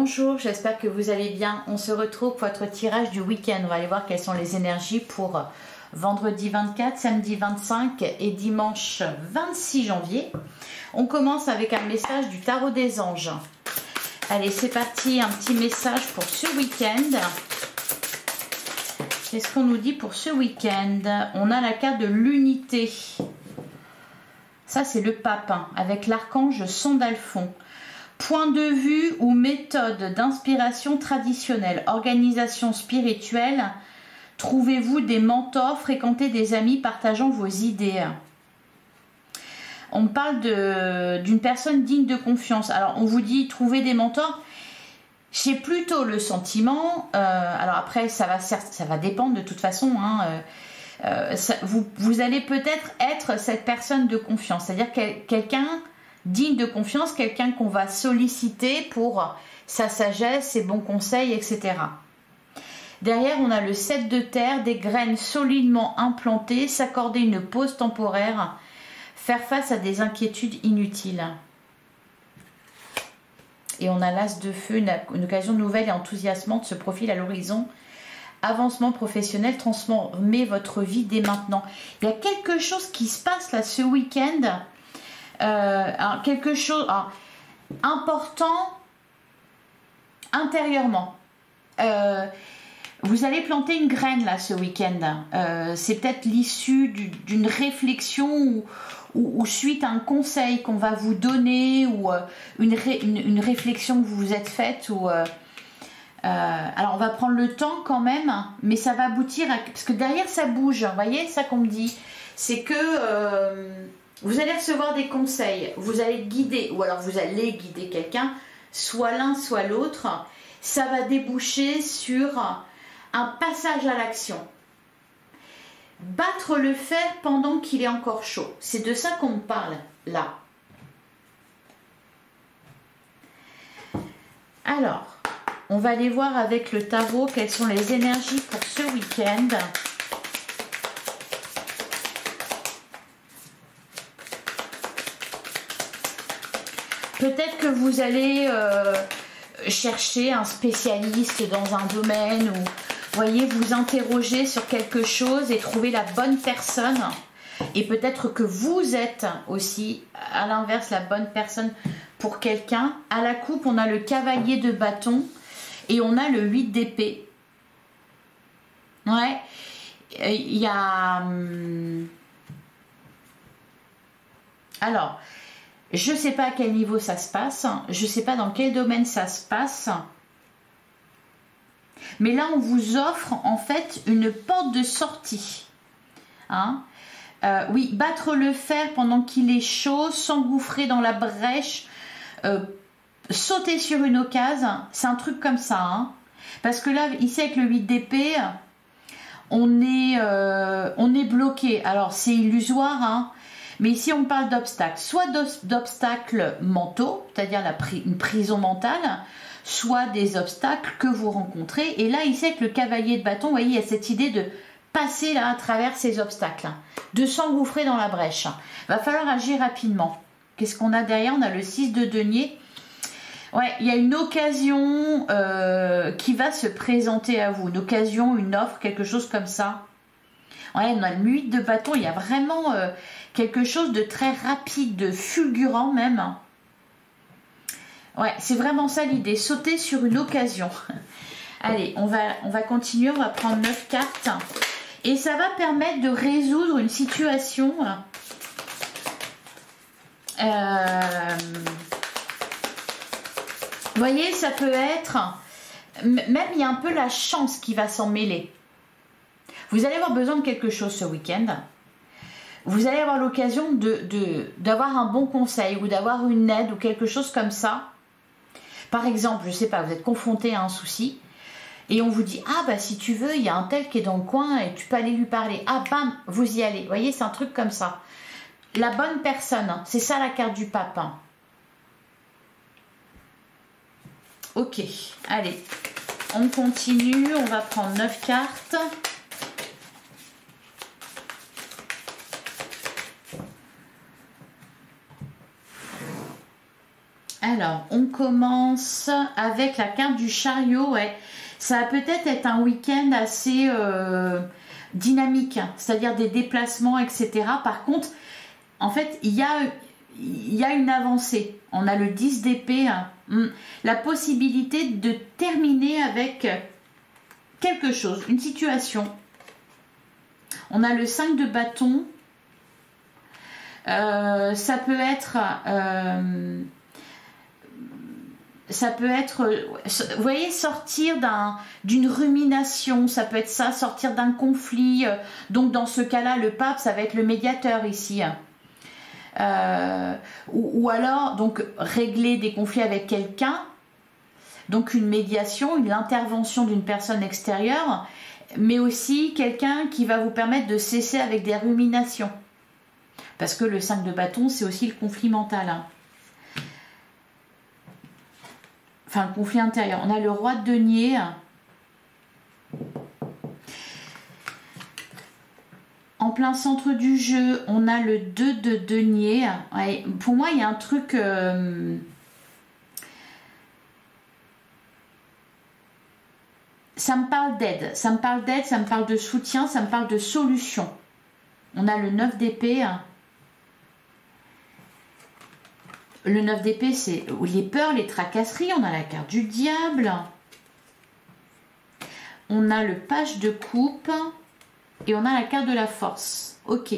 Bonjour, j'espère que vous allez bien. On se retrouve pour votre tirage du week-end. On va aller voir quelles sont les énergies pour vendredi 24, samedi 25 et dimanche 26 janvier. On commence avec un message du tarot des anges. Allez, c'est parti, un petit message pour ce week-end. Qu'est-ce qu'on nous dit pour ce week-end? On a la carte de l'unité. Ça, c'est le pape, hein, avec l'archange Sandalphon. Point de vue ou méthode d'inspiration traditionnelle, organisation spirituelle, trouvez-vous des mentors, fréquentez des amis partageant vos idées. On parle d'une personne digne de confiance. Alors, on vous dit trouver des mentors. J'ai plutôt le sentiment, alors après, ça va dépendre de toute façon, hein, vous allez peut-être être cette personne de confiance, c'est-à-dire quelqu'un digne de confiance, quelqu'un qu'on va solliciter pour sa sagesse, ses bons conseils, etc. Derrière, on a le 7 de terre, des graines solidement implantées, s'accorder une pause temporaire, faire face à des inquiétudes inutiles. Et on a l'as de feu, une occasion nouvelle et enthousiasmante se profile à l'horizon. Avancement professionnel, transformez votre vie dès maintenant. Il y a quelque chose qui se passe là ce week-end. Quelque chose important intérieurement. Vous allez planter une graine là ce week-end. C'est peut-être l'issue d'une réflexion ou suite à un conseil qu'on va vous donner ou une réflexion que vous vous êtes faite. Alors on va prendre le temps quand même, mais ça va aboutir à... Parce que derrière ça bouge, vous voyez ça qu'on me dit. C'est que... vous allez recevoir des conseils, vous allez guider, ou alors vous allez guider quelqu'un, soit l'un, soit l'autre. Ça va déboucher sur un passage à l'action. Battre le fer pendant qu'il est encore chaud. C'est de ça qu'on me parle, là. Alors, on va aller voir avec le tarot quelles sont les énergies pour ce week-end. Peut-être que vous allez chercher un spécialiste dans un domaine ou, voyez, vous interroger sur quelque chose et trouver la bonne personne. Et peut-être que vous êtes aussi, à l'inverse, la bonne personne pour quelqu'un. À la coupe, on a le cavalier de bâton et on a le 8 d'épée. Ouais, il y a... Alors... je ne sais pas à quel niveau ça se passe, je ne sais pas dans quel domaine ça se passe, mais là on vous offre en fait une porte de sortie. Hein, oui, battre le fer pendant qu'il est chaud, s'engouffrer dans la brèche, sauter sur une occasion, c'est un truc comme ça. Hein, parce que là, ici avec le 8 d'épée, on est bloqué. Alors c'est illusoire, hein. Mais ici, on parle d'obstacles, soit d'obstacles mentaux, c'est-à-dire une prison mentale, soit des obstacles que vous rencontrez. Et là, ici, avec le cavalier de bâton, vous voyez, il y a cette idée de passer là à travers ces obstacles, de s'engouffrer dans la brèche. Il va falloir agir rapidement. Qu'est-ce qu'on a derrière? On a le 6 de denier. Ouais, il y a une occasion qui va se présenter à vous. Une occasion, une offre, quelque chose comme ça. Ouais, on a le 8 de bâton, il y a vraiment quelque chose de très rapide, de fulgurant même. Ouais, c'est vraiment ça l'idée, sauter sur une occasion. Allez, on va continuer, on va prendre 9 cartes. Et ça va permettre de résoudre une situation. Vous voyez, ça peut être... Même il y a un peu la chance qui va s'en mêler. Vous allez avoir besoin de quelque chose ce week-end. Vous allez avoir l'occasion d'avoir un bon conseil ou d'avoir une aide ou quelque chose comme ça. Par exemple, je ne sais pas, vous êtes confronté à un souci et on vous dit « Ah bah si tu veux, il y a un tel qui est dans le coin et tu peux aller lui parler. » Ah bam, vous y allez. Vous voyez, c'est un truc comme ça. La bonne personne, hein, c'est ça la carte du pape. Hein. Ok, allez, on continue, on va prendre 9 cartes. Alors, on commence avec la carte du chariot. Ouais. Ça va peut-être être un week-end assez dynamique, hein, c'est-à-dire des déplacements, etc. Par contre, en fait, il y a une avancée. On a le 10 d'épée, hein, la possibilité de terminer avec quelque chose, une situation. On a le 5 de bâton. Ça peut être, vous voyez, sortir d'une rumination, ça peut être ça, sortir d'un conflit. Donc dans ce cas-là, le pape, ça va être le médiateur ici. Ou alors, donc, régler des conflits avec quelqu'un. Donc une médiation, une intervention d'une personne extérieure, mais aussi quelqu'un qui va vous permettre de cesser avec des ruminations. Parce que le 5 de bâton, c'est aussi le conflit mental. Hein. Enfin, le conflit intérieur. On a le roi de denier. En plein centre du jeu, on a le 2 de denier. Ouais, pour moi, il y a un truc... ça me parle d'aide. Ça me parle d'aide, ça me parle de soutien, ça me parle de solution. On a le 9 d'épée. Le 9 d'épée, c'est les peurs, les tracasseries. On a la carte du diable. On a le page de coupe. Et on a la carte de la force. Ok.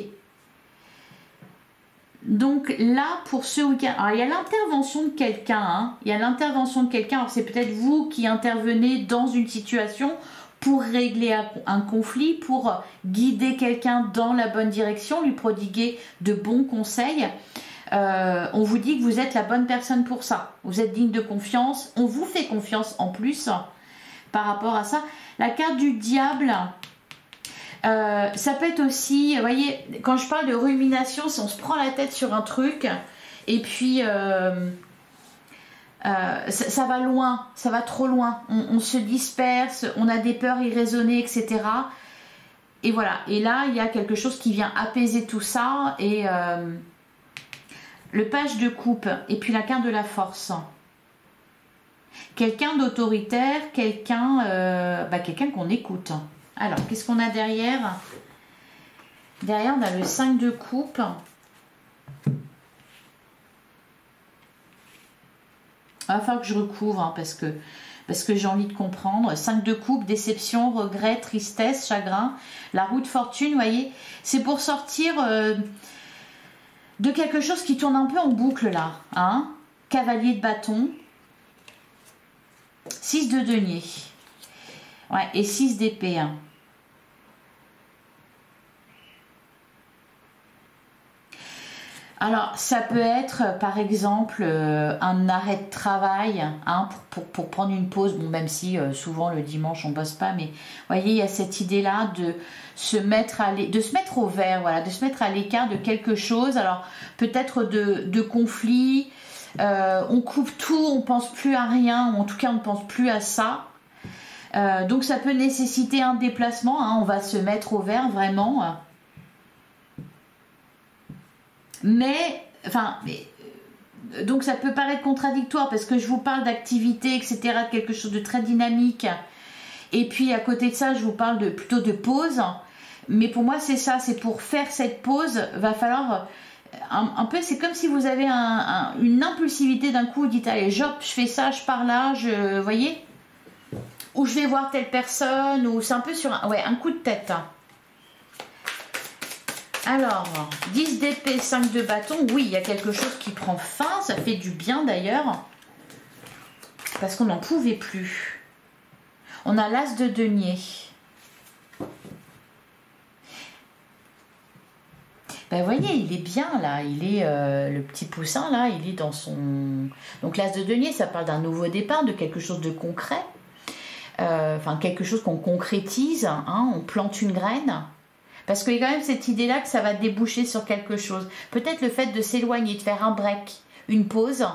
Donc là, pour ce week-end, alors il y a l'intervention de quelqu'un. Hein, il y a l'intervention de quelqu'un. Alors c'est peut-être vous qui intervenez dans une situation pour régler un conflit, pour guider quelqu'un dans la bonne direction, lui prodiguer de bons conseils. On vous dit que vous êtes la bonne personne pour ça. Vous êtes digne de confiance. On vous fait confiance en plus par rapport à ça. La carte du diable, ça peut être aussi, vous voyez, quand je parle de rumination, si on se prend la tête sur un truc et puis ça va loin, ça va trop loin. On se disperse, on a des peurs irraisonnées, etc. Et voilà. Et là, il y a quelque chose qui vient apaiser tout ça et... le page de coupe et puis la carte de la force. Quelqu'un d'autoritaire, quelqu'un qu'on écoute. Alors, qu'est-ce qu'on a derrière? Derrière, on a le 5 de coupe. Il va falloir que je recouvre hein, parce que j'ai envie de comprendre. 5 de coupe, déception, regret, tristesse, chagrin. La roue de fortune, vous voyez, c'est pour sortir... de quelque chose qui tourne un peu en boucle là. Hein, cavalier de bâton. 6 de denier. Ouais, et 6 d'épée. Hein. Alors, ça peut être, par exemple, un arrêt de travail hein, pour prendre une pause. Bon, même si souvent le dimanche on bosse pas, mais vous voyez, il y a cette idée-là de se mettre au vert, voilà, de se mettre à l'écart de quelque chose. Alors, peut-être de conflits. On coupe tout, on pense plus à rien, ou en tout cas on ne pense plus à ça. Donc, ça peut nécessiter un déplacement. Hein, on va se mettre au vert vraiment. Donc ça peut paraître contradictoire parce que je vous parle d'activité, etc., de quelque chose de très dynamique. Et puis à côté de ça, je vous parle plutôt de pause. Mais pour moi, c'est ça, c'est pour faire cette pause, va falloir un peu, c'est comme si vous avez une impulsivité d'un coup, vous dites allez, je fais ça, je pars là, vous voyez, ou je vais voir telle personne, ou c'est un peu sur un coup de tête. Alors, 10 d'épée, 5 de bâton, oui, il y a quelque chose qui prend fin, ça fait du bien d'ailleurs, parce qu'on n'en pouvait plus. On a l'as de denier. Ben, vous voyez, il est bien là, il est le petit poussin là, il est dans son... Donc l'as de denier, ça parle d'un nouveau départ, de quelque chose de concret, enfin quelque chose qu'on concrétise, hein, on plante une graine. Parce qu'il y a quand même cette idée-là que ça va déboucher sur quelque chose. Peut-être le fait de s'éloigner, de faire un break, une pause,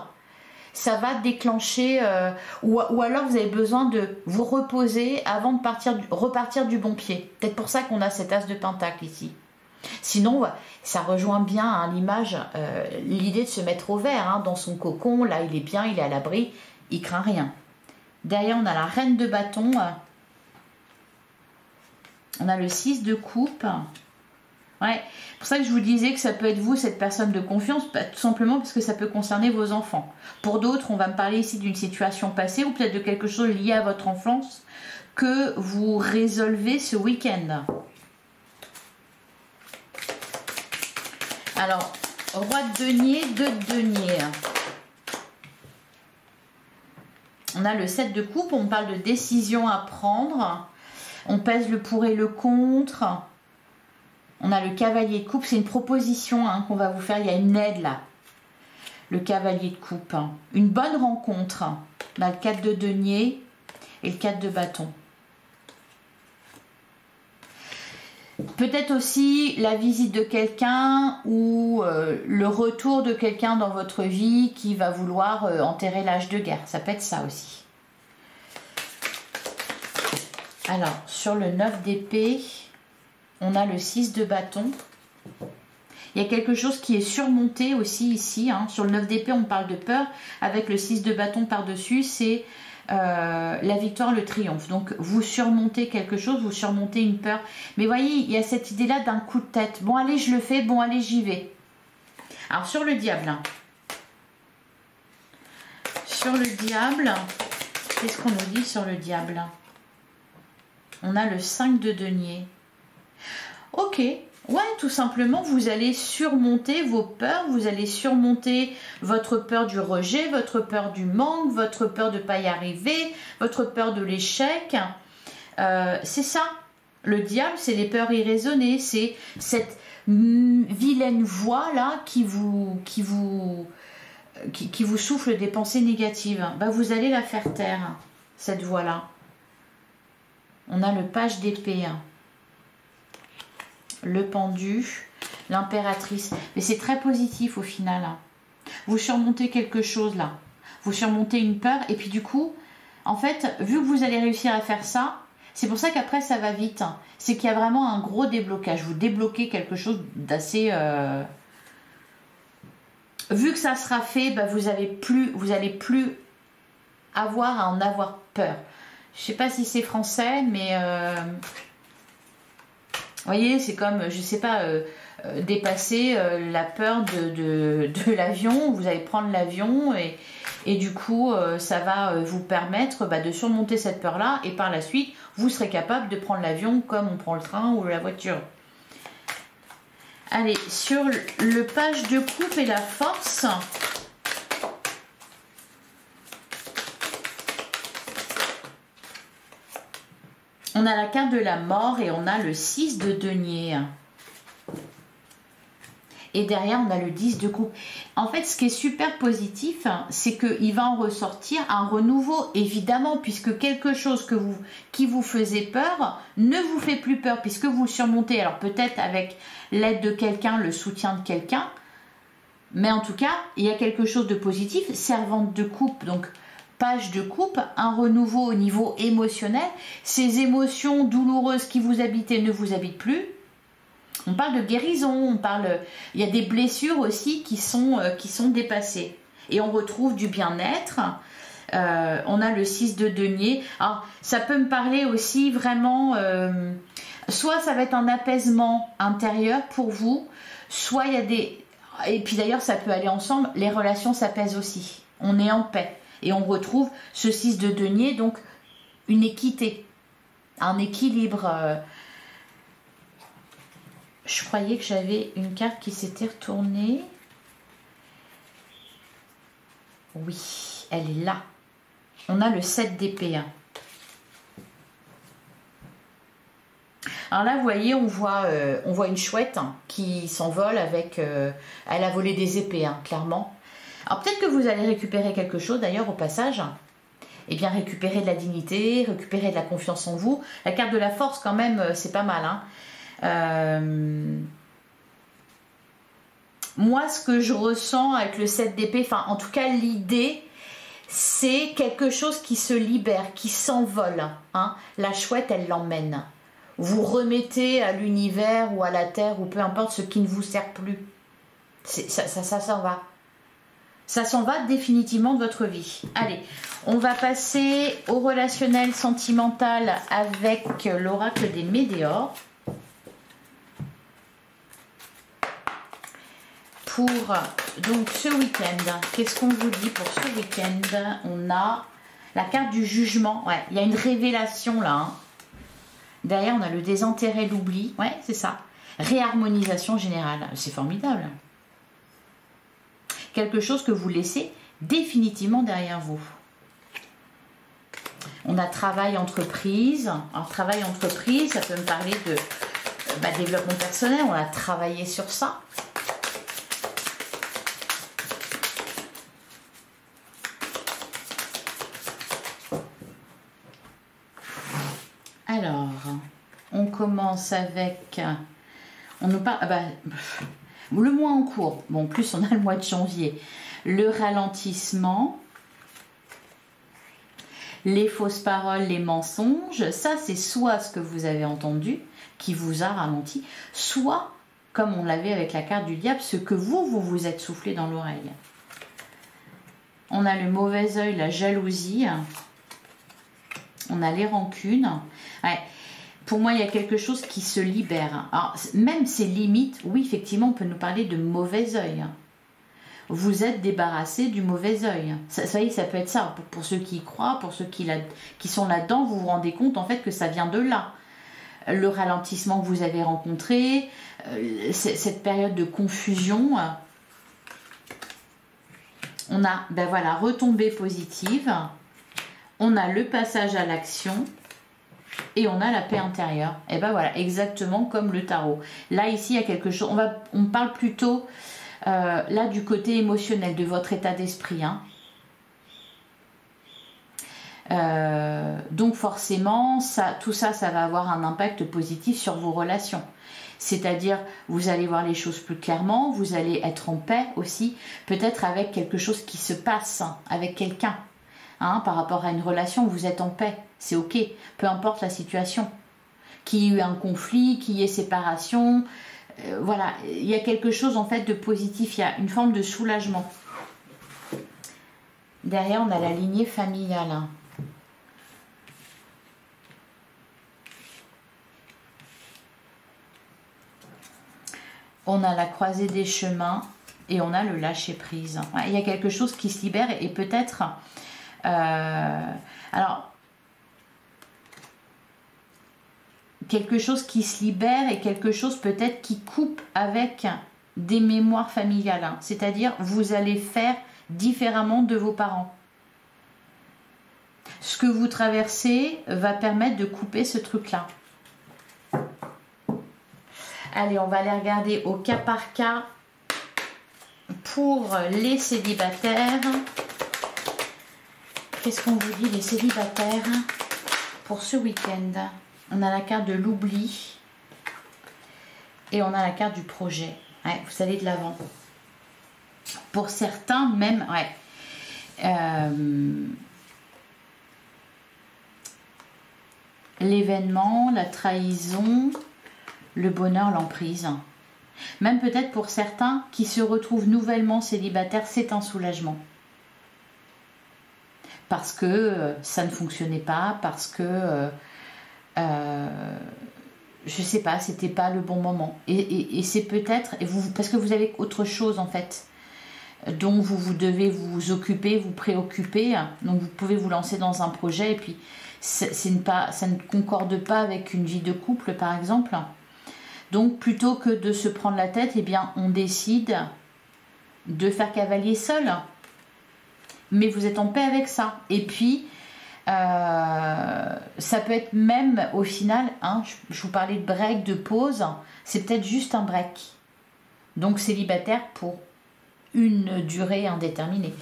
ça va déclencher... ou alors vous avez besoin de vous reposer avant de repartir du bon pied. Peut-être pour ça qu'on a cet as de pentacle ici. Sinon, ça rejoint bien hein, l'image, l'idée de se mettre au vert hein, dans son cocon. Là, il est bien, il est à l'abri, il craint rien. Derrière, on a la reine de bâton. On a le 6 de coupe. Ouais, c'est pour ça que je vous disais que ça peut être vous, cette personne de confiance, tout simplement parce que ça peut concerner vos enfants. Pour d'autres, on va me parler ici d'une situation passée ou peut-être de quelque chose lié à votre enfance que vous résolvez ce week-end. Alors, roi de denier, 2 de denier. On a le 7 de coupe, on parle de décision à prendre. On pèse le pour et le contre. On a le cavalier de coupe, c'est une proposition hein, qu'on va vous faire, il y a une aide là. Le cavalier de coupe, hein. Une bonne rencontre. On a le 4 de denier et le 4 de bâton. Peut-être aussi la visite de quelqu'un ou le retour de quelqu'un dans votre vie qui va vouloir enterrer l'âge de guerre. Ça peut être ça aussi. Alors, sur le 9 d'épée, on a le 6 de bâton. Il y a quelque chose qui est surmonté aussi ici. Hein. Sur le 9 d'épée, on parle de peur. Avec le 6 de bâton par-dessus, c'est la victoire, le triomphe. Donc, vous surmontez quelque chose, vous surmontez une peur. Mais voyez, il y a cette idée-là d'un coup de tête. Bon, allez, je le fais. Bon, allez, j'y vais. Alors, sur le diable. Hein. Sur le diable, qu'est-ce qu'on nous dit sur le diable? On a le 5 de denier. Ok, ouais, tout simplement, vous allez surmonter vos peurs, vous allez surmonter votre peur du rejet, votre peur du manque, votre peur de ne pas y arriver, votre peur de l'échec. C'est ça, le diable, c'est les peurs irraisonnées, c'est cette vilaine voix là qui vous souffle des pensées négatives. Bah, vous allez la faire taire, cette voix-là. On a le page d'épée, le pendu, l'impératrice. Mais c'est très positif au final. Vous surmontez quelque chose là. Vous surmontez une peur. Et puis du coup, en fait, vu que vous allez réussir à faire ça, c'est pour ça qu'après ça va vite. C'est qu'il y a vraiment un gros déblocage. Vous débloquez quelque chose d'assez... Vu que ça sera fait, bah, vous allez plus avoir à en avoir peur. Je sais pas si c'est français, mais vous voyez, c'est comme, je sais pas, dépasser la peur de l'avion. Vous allez prendre l'avion et du coup, ça va vous permettre de surmonter cette peur-là et par la suite, vous serez capable de prendre l'avion comme on prend le train ou la voiture. Allez, sur le page de coupe et la force... On a la carte de la mort et on a le 6 de denier. Et derrière, on a le 10 de coupe. En fait, ce qui est super positif, c'est qu'il va en ressortir un renouveau, évidemment, puisque quelque chose qui vous faisait peur ne vous fait plus peur, puisque vous surmontez. Alors peut-être avec l'aide de quelqu'un, le soutien de quelqu'un, mais en tout cas, il y a quelque chose de positif. Servante de coupe, donc... Page de coupe, un renouveau au niveau émotionnel. Ces émotions douloureuses qui vous habitaient ne vous habitent plus. On parle de guérison, il y a des blessures aussi qui sont dépassées. Et on retrouve du bien-être. On a le 6 de denier. Alors, ça peut me parler aussi vraiment... soit ça va être un apaisement intérieur pour vous, soit il y a des... Et puis d'ailleurs, ça peut aller ensemble. Les relations s'apaisent aussi. On est en paix. Et on retrouve ce 6 de denier, donc une équité, un équilibre. Je croyais que j'avais une carte qui s'était retournée. Oui, elle est là. On a le 7 d'épée. Alors là, vous voyez, on voit une chouette qui s'envole avec... elle a volé des épées, clairement. Alors peut-être que vous allez récupérer quelque chose d'ailleurs au passage. Eh bien récupérer de la dignité, récupérer de la confiance en vous. La carte de la force quand même, c'est pas mal. Moi, ce que je ressens avec le 7 d'épée, enfin en tout cas l'idée, c'est quelque chose qui se libère, qui s'envole. La chouette, elle l'emmène. vous remettez à l'univers ou à la terre ou peu importe ce qui ne vous sert plus. Ça s'en va. Ça s'en va définitivement de votre vie. Allez, on va passer au relationnel sentimental avec l'oracle des Médéors. Pour donc ce week-end, qu'est-ce qu'on vous dit pour ce week-end? On a la carte du jugement. Ouais, il y a une révélation là. Hein. Derrière, on a le désintérêt, l'oubli. Ouais, c'est ça. Réharmonisation générale. C'est formidable. Quelque chose que vous laissez définitivement derrière vous. On a travail entreprise. Alors, travail entreprise, ça peut me parler de développement personnel. On a travaillé sur ça. Alors, on commence avec... On nous parle... le mois en cours. Bon, en plus, on a le mois de janvier. Le ralentissement. Les fausses paroles, les mensonges. Ça, c'est soit ce que vous avez entendu, qui vous a ralenti, soit, comme on l'avait avec la carte du diable, ce que vous êtes soufflé dans l'oreille. On a le mauvais œil, la jalousie. On a les rancunes. Ouais. Pour moi, il y a quelque chose qui se libère. Alors, même ces limites, oui, effectivement, on peut nous parler de mauvais œil. Vous êtes débarrassé du mauvais œil. Ça peut être ça. Pour ceux qui y croient, pour ceux qui sont là-dedans, vous vous rendez compte en fait que ça vient de là. Le ralentissement que vous avez rencontré, cette période de confusion. On a, retombée positive. On a le passage à l'action et on a la paix intérieure. Et voilà, exactement comme le tarot. Là, ici, il y a quelque chose. On parle plutôt là du côté émotionnel, de votre état d'esprit. Hein. Donc forcément, tout ça va avoir un impact positif sur vos relations. C'est-à-dire, vous allez voir les choses plus clairement, vous allez être en paix aussi, peut-être avec quelque chose qui se passe, avec quelqu'un. Hein, par rapport à une relation, vous êtes en paix, c'est ok, peu importe la situation. Qu'il y ait eu un conflit, qu'il y ait séparation, voilà, il y a quelque chose en fait de positif, il y a une forme de soulagement. Derrière, on a la lignée familiale. On a la croisée des chemins et on a le lâcher prise. Ouais, il y a quelque chose qui se libère et peut-être... alors, quelque chose qui se libère et quelque chose peut-être qui coupe avec des mémoires familiales. Hein. C'est-à-dire, vous allez faire différemment de vos parents. Ce que vous traversez va permettre de couper ce truc-là. Allez, on va aller regarder au cas par cas pour les célibataires. Qu'est-ce qu'on vous dit les célibataires pour ce week-end? On a la carte de l'oubli et on a la carte du projet. Ouais, vous allez de l'avant. Pour certains, même, l'événement, la trahison, le bonheur, l'emprise. Même peut-être pour certains qui se retrouvent nouvellement célibataires, c'est un soulagement. Parce que ça ne fonctionnait pas, parce que, je sais pas, c'était pas le bon moment. Et c'est peut-être, parce que vous avez autre chose en fait, dont vous devez vous occuper, vous préoccuper. Donc vous pouvez vous lancer dans un projet et puis ça ne concorde pas avec une vie de couple par exemple. Donc plutôt que de se prendre la tête, eh bien on décide de faire cavalier seul. Mais vous êtes en paix avec ça. Et puis, ça peut être même au final, hein, je vous parlais de break, de pause, c'est peut-être juste un break. Donc célibataire pour une durée indéterminée.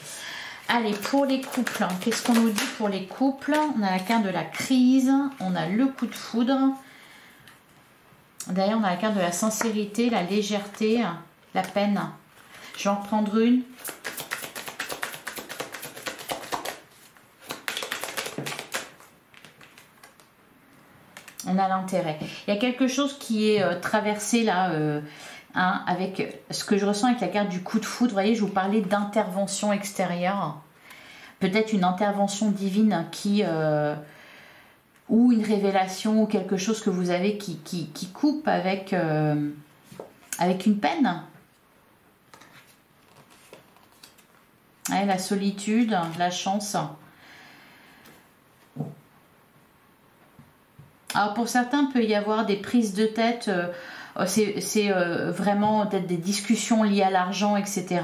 Allez, pour les couples, hein, qu'est-ce qu'on nous dit pour les couples? On a la carte de la crise, on a le coup de foudre. D'ailleurs, on a la carte de la sincérité, la légèreté, la peine. Je vais en reprendre une. On a l'intérêt. Il y a quelque chose qui est traversé là, hein, avec ce que je ressens avec la carte du coup de foudre. Vous voyez, je vous parlais d'intervention extérieure. Peut-être une intervention divine qui... ou une révélation ou quelque chose que vous avez qui coupe avec, avec une peine. Ouais, la solitude, la chance. Alors pour certains, il peut y avoir des prises de tête, c'est vraiment peut-être des discussions liées à l'argent, etc.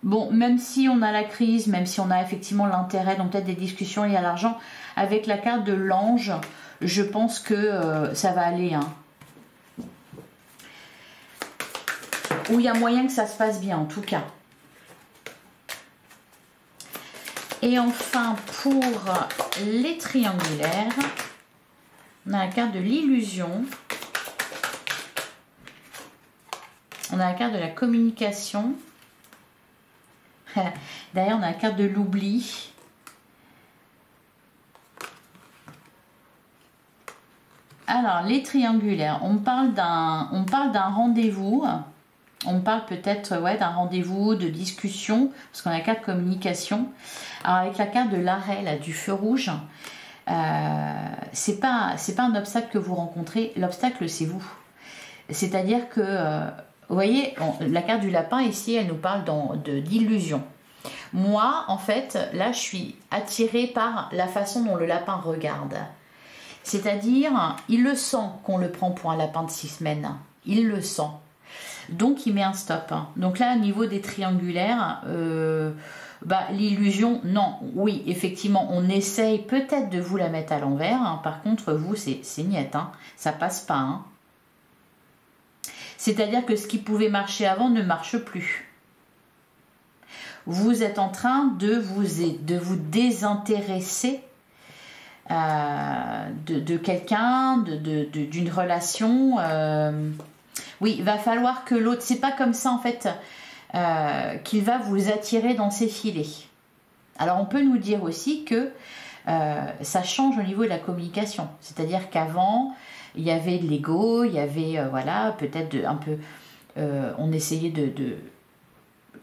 Bon, même si on a la crise, même si on a effectivement l'intérêt, donc peut-être des discussions liées à l'argent, avec la carte de l'ange, je pense que ça va aller. Hein. Ou il y a moyen que ça se passe bien, en tout cas. Et enfin, pour les triangulaires, on a la carte de l'illusion. On a la carte de la communication. Derrière, on a la carte de l'oubli. Alors, les triangulaires, on parle d'un rendez-vous. On parle peut-être d'un rendez-vous, de discussion, parce qu'on a la carte de communication. Alors avec la carte de l'arrêt, là, du feu rouge, c'est pas un obstacle que vous rencontrez, l'obstacle c'est vous. C'est-à-dire que, vous voyez, la carte du lapin ici, elle nous parle d'illusion. Moi, en fait, là, je suis attirée par la façon dont le lapin regarde. C'est-à-dire, il le sent qu'on le prend pour un lapin de 6 semaines. Il le sent. Donc, il met un stop. Donc là, au niveau des triangulaires, l'illusion, non. Oui, effectivement, on essaye peut-être de vous la mettre à l'envers. Hein. Par contre, vous, c'est niette. Hein. Ça passe pas. Hein. C'est-à-dire que ce qui pouvait marcher avant ne marche plus. Vous êtes en train de vous désintéresser de quelqu'un, d'une relation. Oui, il va falloir que l'autre, c'est pas comme ça en fait, qu'il va vous attirer dans ses filets. Alors on peut nous dire aussi que ça change au niveau de la communication. C'est-à-dire qu'avant, il y avait de l'ego, il y avait, voilà, peut-être un peu, on essayait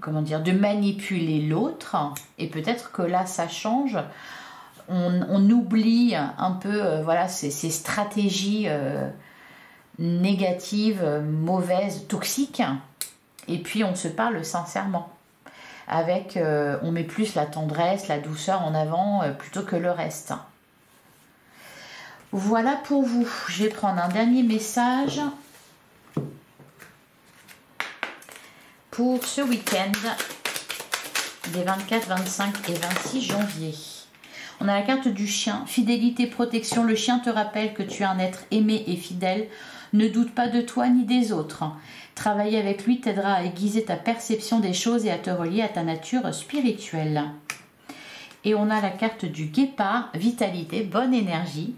comment dire, de manipuler l'autre. Et peut-être que là, ça change. On oublie un peu, voilà, ces stratégies négatives, mauvaises, toxiques, et puis on se parle sincèrement. Avec, on met plus la tendresse, la douceur en avant plutôt que le reste. Voilà pour vous. Je vais prendre un dernier message pour ce week-end des 24, 25 et 26 janvier. On a la carte du chien, fidélité, protection. Le chien te rappelle que tu es un être aimé et fidèle. Ne doute pas de toi ni des autres. Travailler avec lui t'aidera à aiguiser ta perception des choses et à te relier à ta nature spirituelle. Et on a la carte du guépard, vitalité, bonne énergie.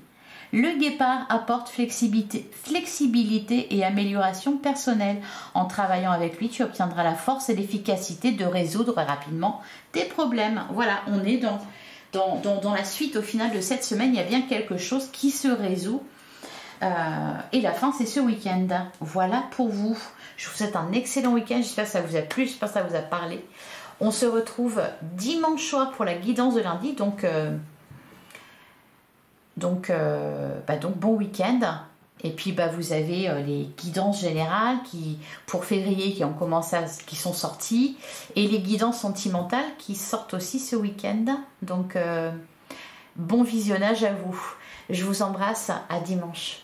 Le guépard apporte flexibilité et amélioration personnelle. En travaillant avec lui, tu obtiendras la force et l'efficacité de résoudre rapidement tes problèmes. Voilà, on est dans la suite au final de cette semaine. Il y a bien quelque chose qui se résout. Et la fin, c'est ce week-end. Voilà pour vous. Je vous souhaite un excellent week-end. J'espère que ça vous a plu, j'espère que ça vous a parlé. On se retrouve dimanche soir pour la guidance de lundi. Donc bon week-end. Et puis vous avez les guidances générales pour février qui sont sorties. Et les guidances sentimentales qui sortent aussi ce week-end. Donc bon visionnage à vous. Je vous embrasse, à dimanche.